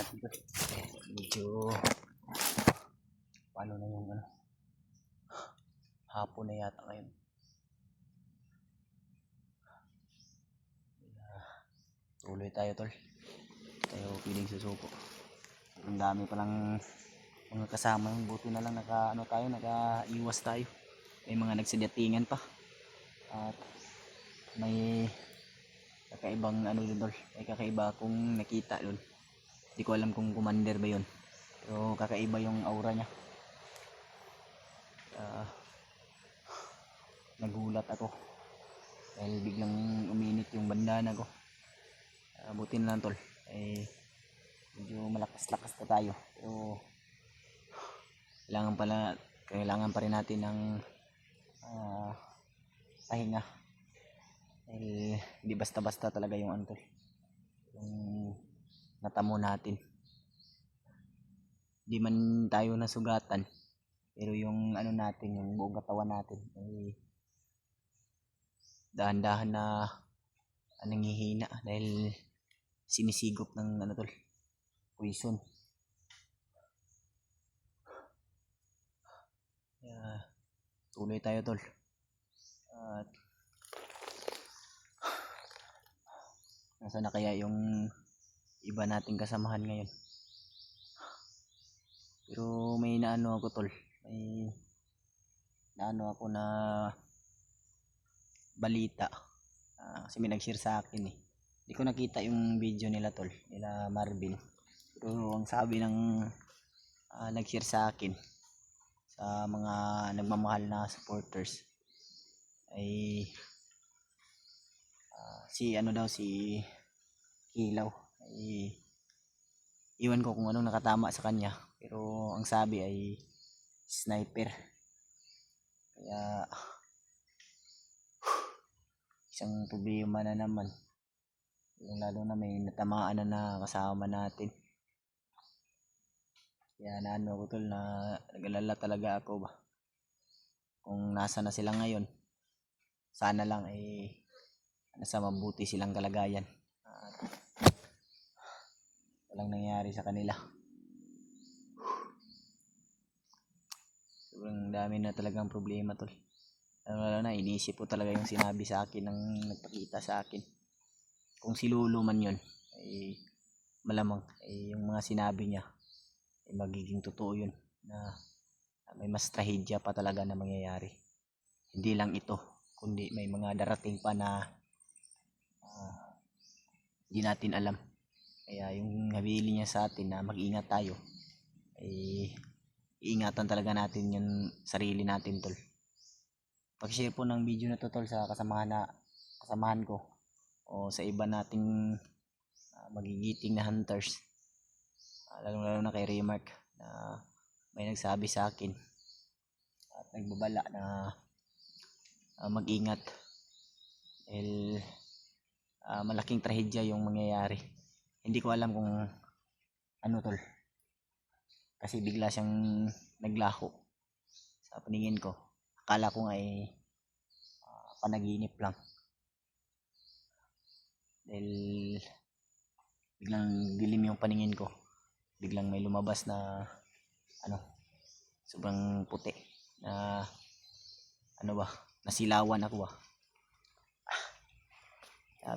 Medyo paano na yung hapon na yata ngayon. Tuloy tayo tol. Tayo piling susuko. Ang dami palang mga kasama, buti na lang naka-iwas tayo. May mga nagsadyatingan pa. At may kakaibang din tol. May kakaiba akong nakita doon. Hindi ko alam kung commander ba yun. Pero kakaiba yung aura niya. Nagulat ako dahil biglang uminit yung bandana ko. Buti na lang tol, medyo malakas-lakas na tayo, pero kailangan pa rin natin ng pahinga dahil hindi basta-basta talaga yung yung natamo natin. Hindi man tayo nasugatan, pero yung natin, yung buong katawan natin ay dahan-dahan na nanghihina dahil sinisigop ng poison. Tuloy tayo tol. At nasa na kaya yung iba nating kasamahan ngayon? Pero may naano ako tol, may naano ako na balita, kasi may nag-share sa akin Hindi ko nakita yung video nila tol, nila Marvin. Pero ang sabi ng nag-share sa akin, sa mga nagmamahal na supporters, ay si Kilaw, ay iwan ko kung anong nakatama sa kanya, pero ang sabi ay sniper. Kaya isang problema na naman, lalo na may natamaan na kasama natin. Kaya naano ko tol, na nag-alala talaga ako ba kung nasa na sila ngayon. Sana lang ay nasa mabuti silang kalagayan, walang nangyari sa kanila. Sobrang dami na talagang problema tol. Lalo na iniisip ko talaga yung sinabi sa akin ng nagpakita sa akin. Kung si Lolo man yun, ay malamang ay yung mga sinabi niya ay magiging totoo yun, na may mas trahedya pa talaga na mangyayari. Hindi lang ito, kundi may mga darating pa na hindi natin alam. Kaya yung nabili niya sa atin na mag-ingat tayo, ay iingatan talaga natin yung sarili natin tol. Pag-share po ng video na to tol sa kasamahan ko o sa iba nating magigiting na hunters, lalo na kay Remark, na may nagsabi sa akin at nagbabala na mag-ingat dahil malaking trahedya yung mangyayari. Hindi ko alam kung tol, kasi bigla siyang naglaho sa paningin ko. Akala ko nga panaginip lang, dahil biglang dilim yung paningin ko. Biglang may lumabas na sobrang puti na nasilawan ako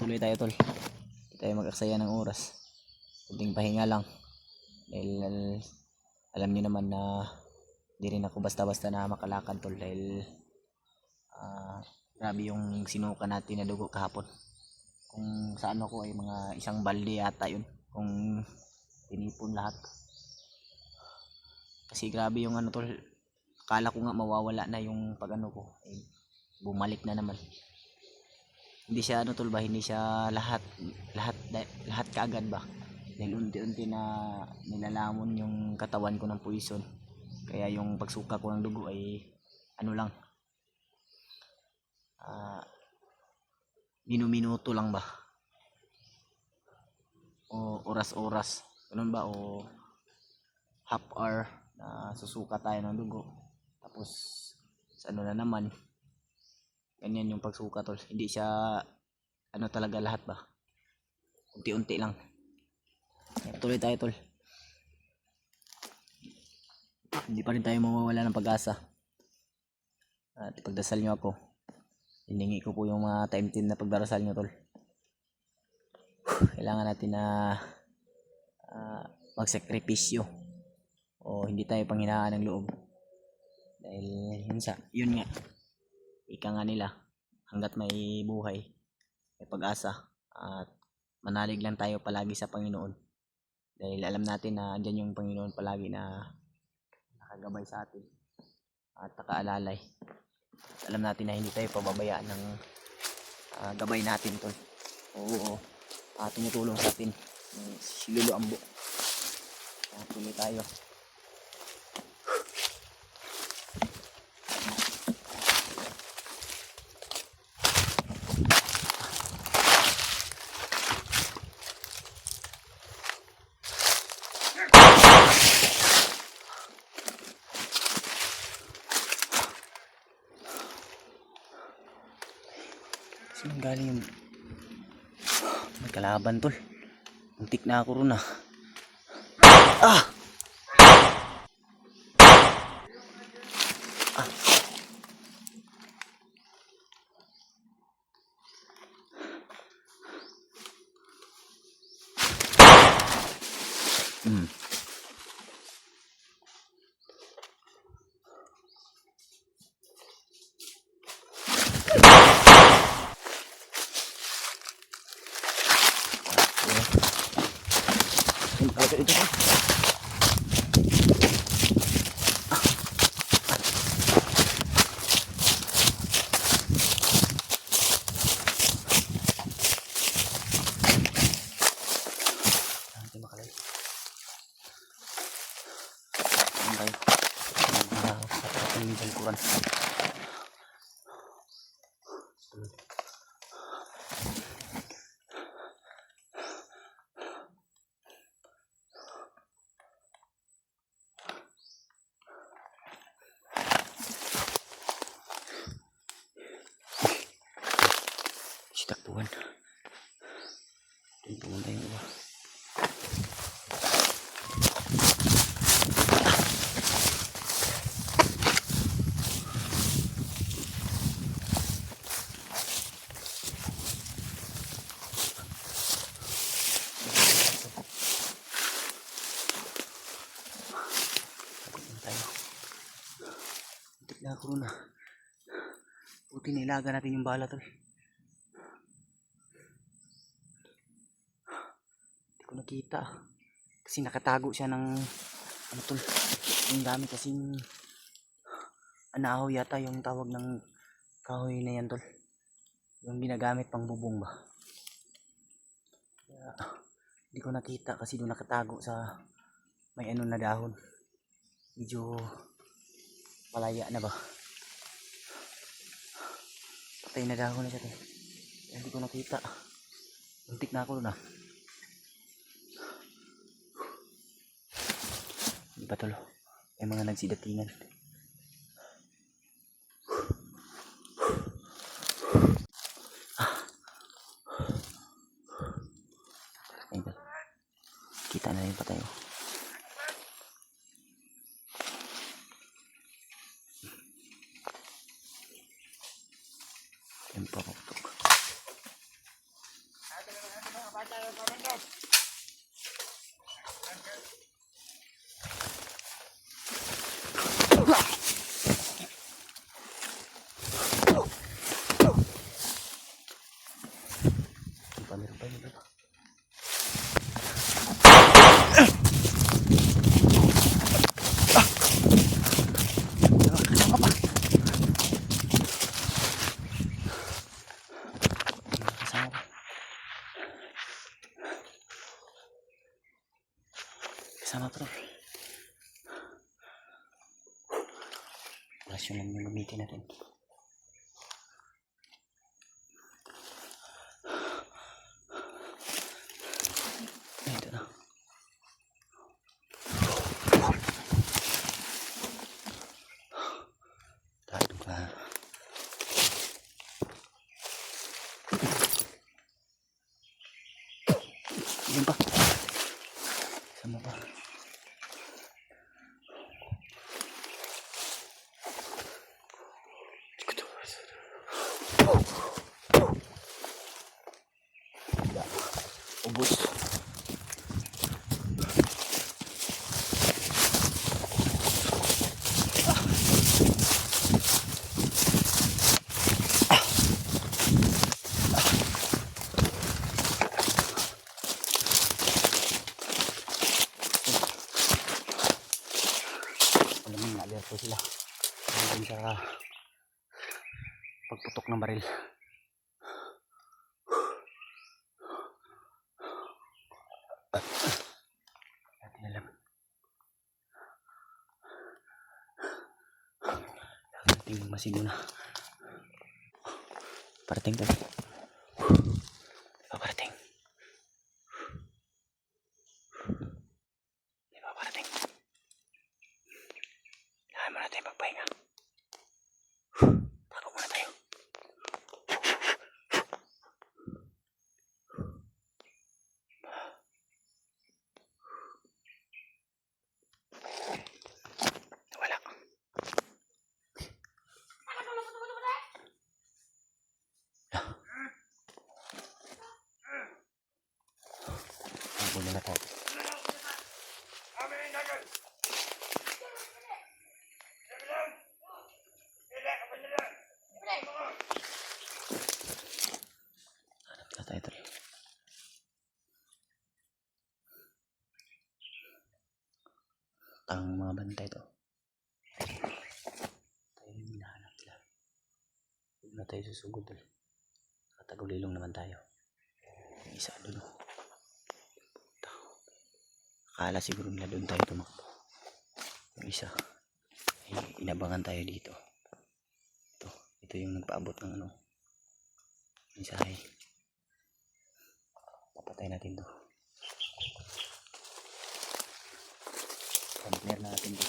Tuloy tayo tol, hindi tayo mag-aksaya ng oras. Kunting pahinga lang dahil alam niyo naman na di rin ako basta-basta na makalakad tol, dahil grabe yung sinuka natin na dugo kahapon. Kung sa ko ay mga isang balde yata yun, kung tinipon lahat. Kasi grabe yung tol, akala ko nga mawawala na yung ko, ay bumalik na naman. Hindi siya tol ba, hindi siya lahat kaagad ba, dahil unti-unti na nilalamon yung katawan ko ng poison. Kaya yung pagsuka ko ng dugo ay lang, minuto lang ba, o oras-oras, ganun ba, o half hour na susuka tayo ng dugo. Tapos sa na naman, ganyan yung pagsuka tol. Hindi siya talaga lahat ba, unti-unti lang. Tuloy tayo tol. Hindi pa rin tayo mawawala ng pag-asa. At ipagdasal nyo ako. Hiningi ko po yung mga time-team na pagdarasal nyo, tol. Kailangan natin na magsakripisyo o hindi tayo panghinaan ng loob. Dahil yun nga, ika nga nila, hanggat may buhay, may pag-asa, at manalig lang tayo palagi sa Panginoon. Dahil alam natin na andyan yung Panginoon palagi na nakagabay sa atin at nakaalalay. Alam natin na hindi tayo pababayaan ng gabay natin, tol. Oo, tumutulong sa atin si Lolo Ambo. Tuloy tayo. Saan galing yung may kalaban, tol? Muntik na ako ron, ah. Ah! Ah! Agak itu kan. Nanti makalay. Sampai sa Quran. Takbuhan. Takbuhan tayong iba. Takbuhan tayo. Na ako na. Buti nailaga natin yung bala, tol. Nakita kasi nakatago siya ng ano, tol, yung gamit kasing anahaw yata yung tawag ng kahoy na yan, tol, yung ginagamit pang bubong ba. Kaya hindi ko nakita kasi doon nakatago sa may ano na dahon, medyo palaya na ba, patay na dahon na siya, tol. Kaya hindi ko nakita, muntik na ako doon, ah. Di ba, tol? May mga nagsidatingan. Ayun, kita na rin pa tayo. Ayun pa ako. Meron pa yun, diba? Kasama bro. Rasyon lang yung gamitin natin. Ito na. Tayo ka. Yun pa. Sama pa. ubos. Alam mo, na-alerto sila dahil sa pagputok ng baril. Natin alam. Nating masino na. Parating tayo. Parating. Di ba parating? Kailangan mo natin magpahinga. Tago muna tayo. Wala. Tago muna tayo. Tayo tol. Ang mga bantay to. Tayo yung hinahanap nila. Huwag na tayo susugod tol. Nakatagulilong naman tayo. Yung isa doon. Akala siguro nila doon tayo tumakbo. Yung isa ay inabangan tayo dito. Ito yung nagpaabot ng ano. Mensahe. Papatay natin to. Clear natin to.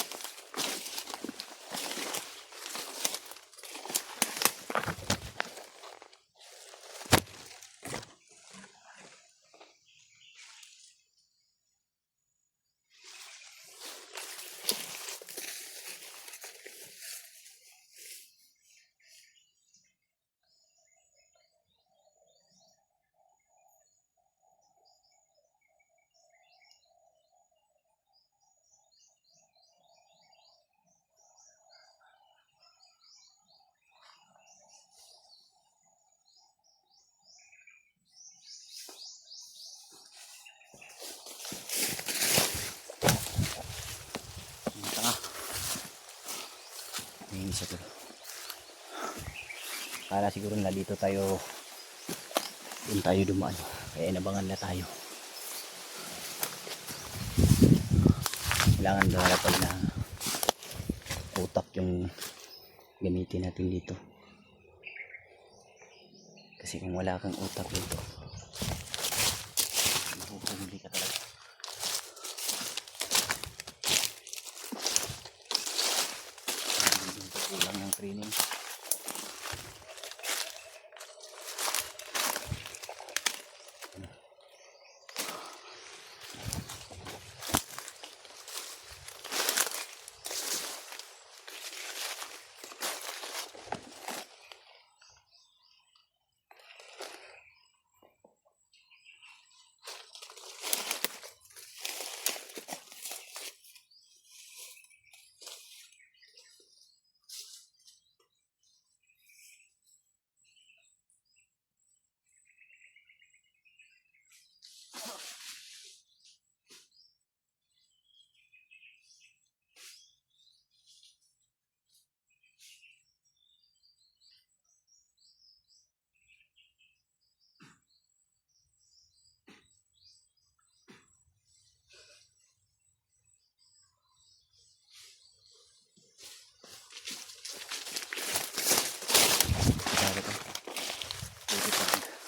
Yung isa to. Kala siguro na dito tayo, doon tayo dumaan, kaya inabangan na tayo. Kailangan dapat na utak yung gamitin natin dito, kasi kung wala kang utak dito mahuhuli ka talaga. Kulang ng training.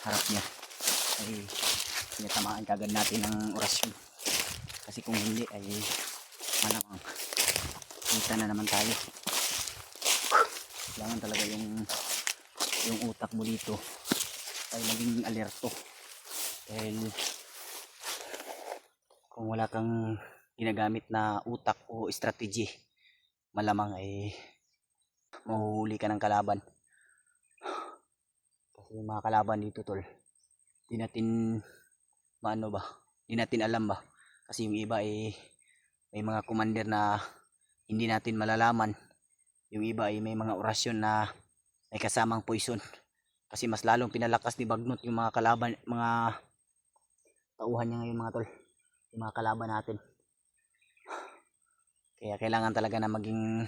Harap niya ay pinatamaan kagad natin ng orasyon, kasi kung hindi ay malamang kita na naman tayo. Kailangan talaga yung utak mo dito ay maging alerto, dahil kung wala kang ginagamit na utak o strategy, malamang ay mahuhuli ka ng kalaban. Yung mga kalaban dito tol, di natin maano ba, hindi natin alam ba. Kasi yung iba may mga commander na hindi natin malalaman. Yung iba may mga orasyon na may kasamang poison. Kasi mas lalong pinalakas ni Bagnot yung mga kalaban, mga tauhan niya ngayon mga tol. Yung mga kalaban natin. Kaya kailangan talaga na maging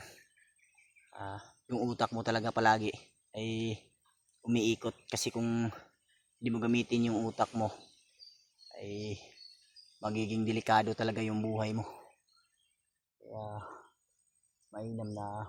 yung utak mo talaga palagi ay umiikot. Kasi kung hindi mo gamitin yung utak mo ay magiging delikado talaga yung buhay mo. Kaya mainam na